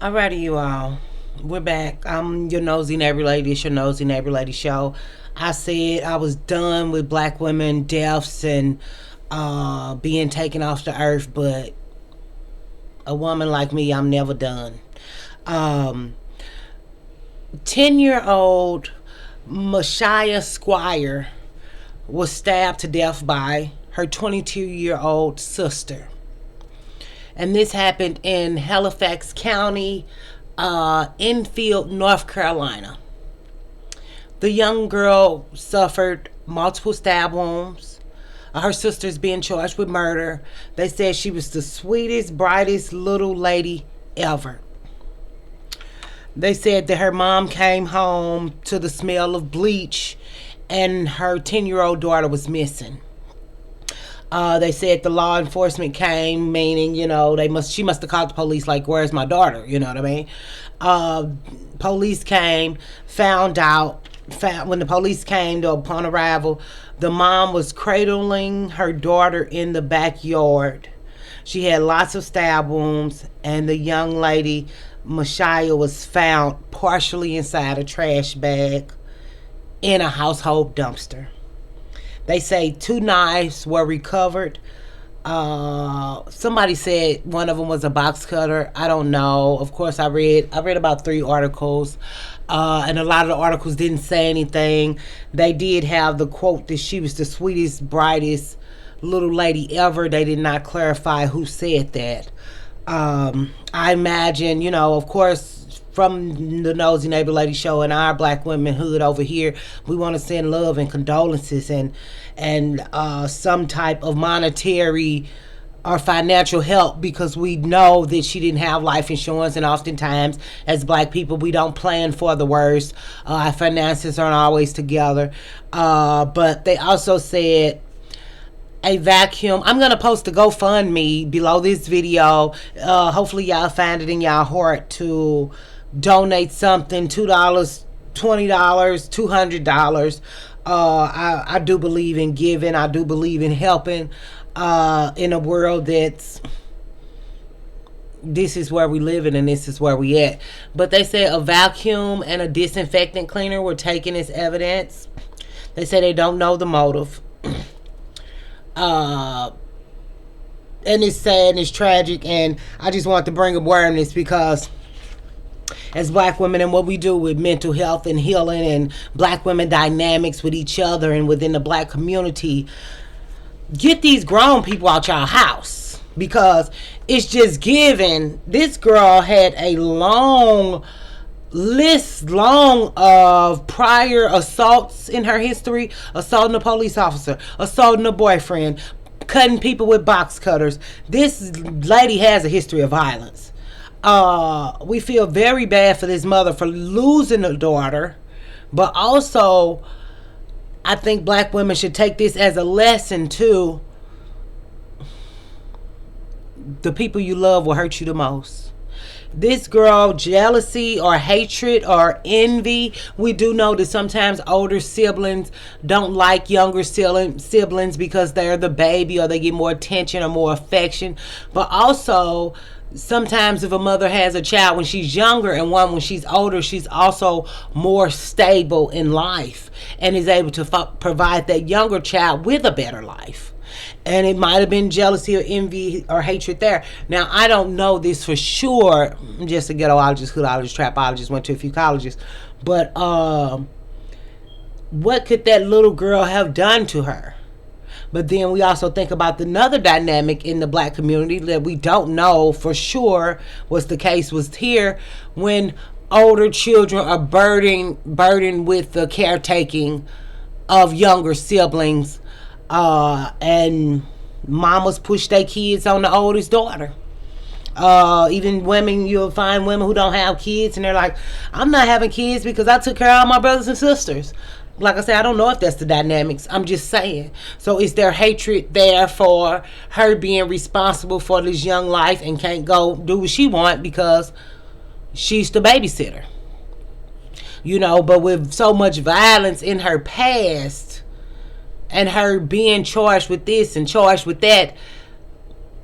Alrighty, you all. We're back. I'm your nosy neighbor lady. It's your nosy neighbor lady show. I said I was done with black women deaths and being taken off the earth, but a woman like me, I'm never done. Um, 10-year-old Mashiyah Squire was stabbed to death by her 22-year-old sister. And this happened in Halifax County, Enfield, North Carolina. The young girl suffered multiple stab wounds. Her sister's being charged with murder. They said she was the sweetest, brightest little lady ever. They said that her mom came home to the smell of bleach and her 10-year-old daughter was missing. They said the law enforcement came, meaning, she must have called the police like, where's my daughter? You know what I mean? Police came, when the police came upon arrival, the mom was cradling her daughter in the backyard. She had lots of stab wounds, and the young lady, Mashiyah, was found partially inside a trash bag in a household dumpster. They say 2 knives were recovered. Somebody said one of them was a box cutter. I don't know. Of course, I read about 3 articles, and a lot of the articles didn't say anything. They did have the quote that she was the sweetest, brightest little lady ever. They did not clarify who said that. I imagine, of course, from the Nosy Neighbor Lady show and our black women hood over here, we want to send love and condolences and some type of monetary or financial help, because we know that she didn't have life insurance, and oftentimes as black people we don't plan for the worst. Our finances aren't always together, but they also said a vacuum. I'm gonna post a GoFundMe below this video. Hopefully y'all find it in y'all heart to donate something. $2, $20, $200. I do believe in giving. I do believe in helping, in a world that's, this is where we live in and this is where we at. But they said a vacuum and a disinfectant cleaner were taken as evidence. They say they don't know the motive. And it's sad and it's tragic, and I just want to bring awareness, because as black women and what we do with mental health and healing and black women dynamics with each other and within the black community, get these grown people out y'all house, because it's just given. This girl had a long of prior assaults in her history: assaulting a police officer, assaulting a boyfriend, cutting people with box cutters. This lady has a history of violence. We feel very bad for this mother for losing a daughter, but also I think black women should take this as a lesson too. The people you love will hurt you the most. This girl, jealousy or hatred or envy. We do know that sometimes older siblings don't like younger siblings because they're the baby, or they get more attention or more affection. But also, sometimes if a mother has a child when she's younger and one when she's older, she's also more stable in life and is able to provide that younger child with a better life. And it might have been jealousy or envy or hatred there. Now, I don't know this for sure. I'm just a ghettoologist, hoodologist, trapologist, went to a few colleges. But what could that little girl have done to her? But then we also think about another dynamic in the black community that we don't know for sure was the case was here, when older children are burdened with the caretaking of younger siblings. And mamas push their kids on the oldest daughter. Even women, you'll find women who don't have kids and they're like, I'm not having kids because I took care of all my brothers and sisters. Like I said, I don't know if that's the dynamics. I'm just saying. So is there hatred there for her being responsible for this young life and can't go do what she want because she's the babysitter? But with so much violence in her past, and her being charged with this and charged with that,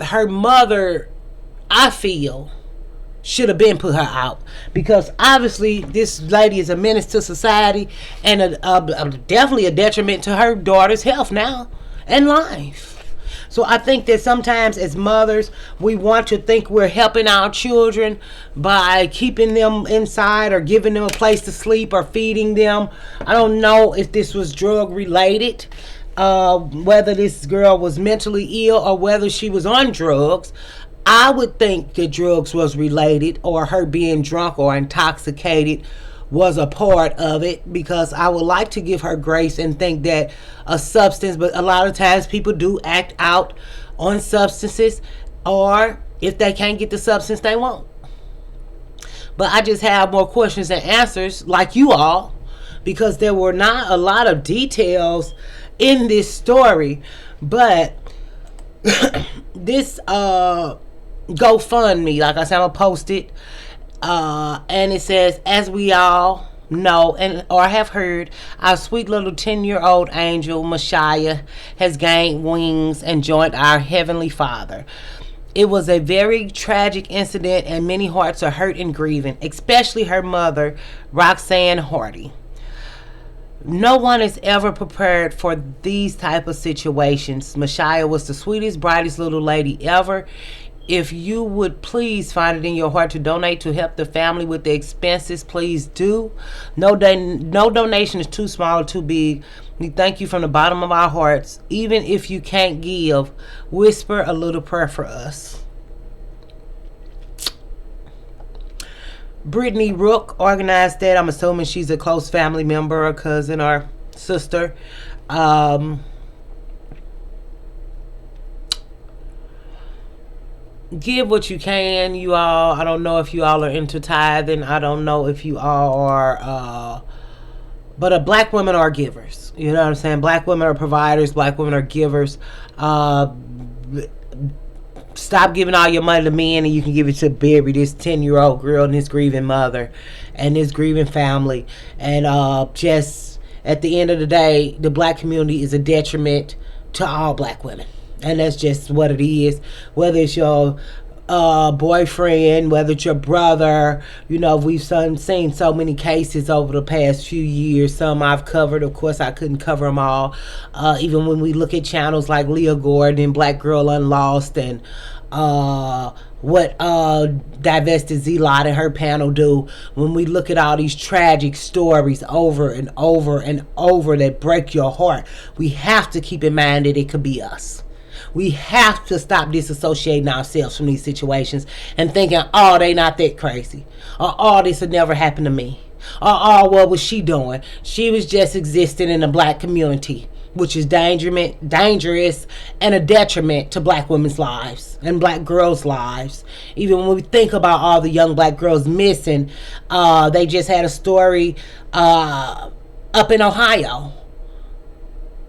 her mother, I feel, should have been put her out, because obviously this lady is a menace to society and definitely a detriment to her daughter's health now and life. So I think that sometimes as mothers, we want to think we're helping our children by keeping them inside or giving them a place to sleep or feeding them. I don't know if this was drug related, whether this girl was mentally ill or whether she was on drugs. I would think that drugs was related, or her being drunk or intoxicated was a part of it, because I would like to give her grace and think that a substance, but a lot of times people do act out on substances, or if they can't get the substance, they won't. But I just have more questions than answers, like you all, because there were not a lot of details in this story. But this GoFundMe, like I said, I'm gonna post it, and it says, as we all know and or have heard, our sweet little 10-year-old angel Mashiyah has gained wings and joined our Heavenly Father. It was a very tragic incident, and many hearts are hurt and grieving, especially her mother, Roxanne Hardy. No one is ever prepared for these type of situations. Mashiyah was the sweetest, brightest little lady ever. If you would please find it in your heart to donate to help the family with the expenses, please do. No donation is too small or too big. We thank you from the bottom of our hearts. Even if you can't give, whisper a little prayer for us. Brittany Rook organized that. I'm assuming she's a close family member, or cousin, or sister. Give what you can, you all. I don't know if you all are into tithing. I don't know if you all are, but black women are givers. You know what I'm saying? Black women are providers. Black women are givers. Stop giving all your money to men, and you can give it to bury this 10-year-old girl and this grieving mother and this grieving family. And just at the end of the day, the black community is a detriment to all black women. And that's just what it is. Whether it's your boyfriend, whether it's your brother, you know, we've seen so many cases over the past few years. Some I've covered. Of course, I couldn't cover them all. Even when we look at channels like Leah Gordon, Black Girl Unlost, and what Divested Z-Lot and her panel do, when we look at all these tragic stories over and over and over that break your heart, we have to keep in mind that it could be us. We have to stop disassociating ourselves from these situations and thinking, oh, they not that crazy. Or, oh, this would never happen to me. Or, oh, what was she doing? She was just existing in the black community, which is dangerous and a detriment to black women's lives and black girls' lives. Even when we think about all the young black girls missing, they just had a story up in Ohio.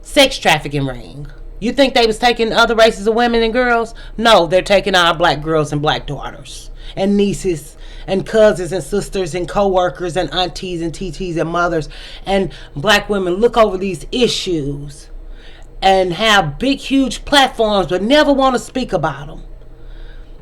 Sex trafficking ring. You think they was taking other races of women and girls? No, they're taking our black girls and black daughters and nieces and cousins and sisters and co-workers and aunties and TTs and mothers. And black women look over these issues and have big, huge platforms but never want to speak about them.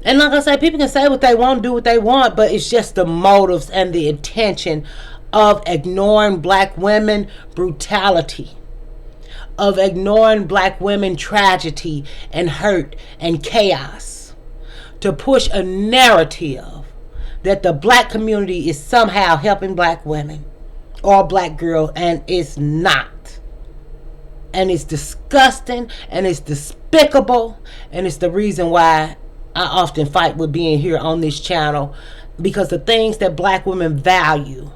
And like I say, people can say what they want, do what they want, but it's just the motives and the intention of ignoring black women brutality, of ignoring black women tragedy and hurt and chaos, to push a narrative that the black community is somehow helping black women or black girls, and it's not. And it's disgusting and it's despicable, and it's the reason why I often fight with being here on this channel, because the things that black women value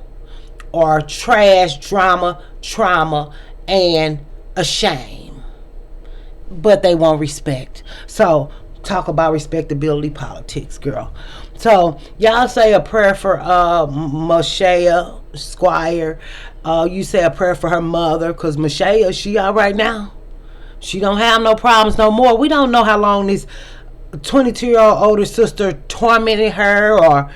are trash, drama, trauma, and a shame, but they won't respect. So talk about respectability politics, girl. So y'all say a prayer for Mashiyah Squire. You say a prayer for her mother, because Mashiyah, she all right now. She don't have no problems no more. We don't know how long this 22-year-old older sister tormented her or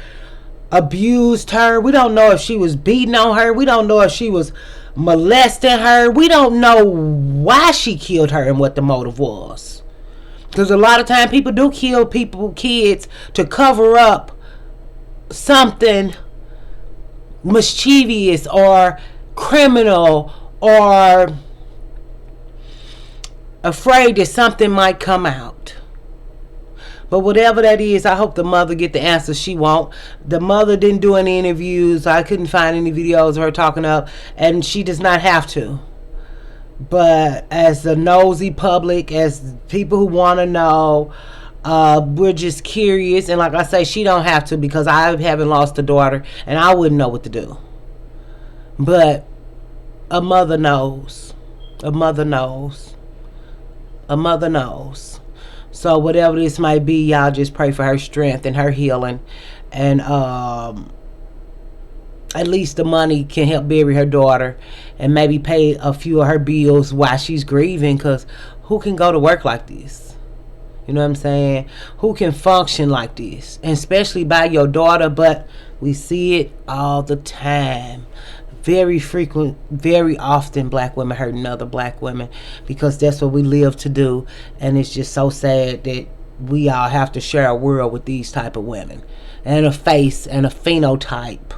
abused her. We don't know if she was beating on her. We don't know if she was molesting her. We don't know why she killed her and what the motive was, because a lot of time people do kill kids to cover up something mischievous or criminal or afraid that something might come out. But whatever that is, I hope the mother get the answer she want. The mother didn't do any interviews. I couldn't find any videos of her talking up, and she does not have to. But as the nosy public, as people who want to know, we're just curious. And like I say, she don't have to, because I haven't lost a daughter and I wouldn't know what to do. But a mother knows. A mother knows. A mother knows. So whatever this might be, y'all just pray for her strength and her healing. And at least the money can help bury her daughter and maybe pay a few of her bills while she's grieving, because who can go to work like this? You know what I'm saying? Who can function like this? And especially by your daughter. But we see it all the time. Very frequent, very often, black women hurting other black women, because that's what we live to do. And it's just so sad that we all have to share a world with these type of women, and a face and a phenotype,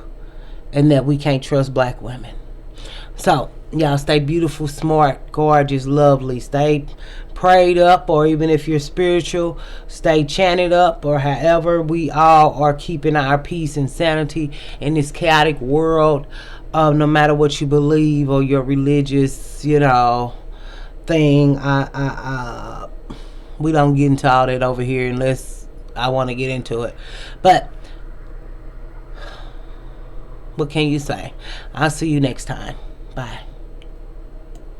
and that we can't trust black women. So y'all stay beautiful, smart, gorgeous, lovely. Stay prayed up, or even if you're spiritual, stay chanted up, or however we all are keeping our peace and sanity in this chaotic world. No matter what you believe or your religious, thing, we don't get into all that over here unless I want to get into it. But what can you say? I'll see you next time. Bye.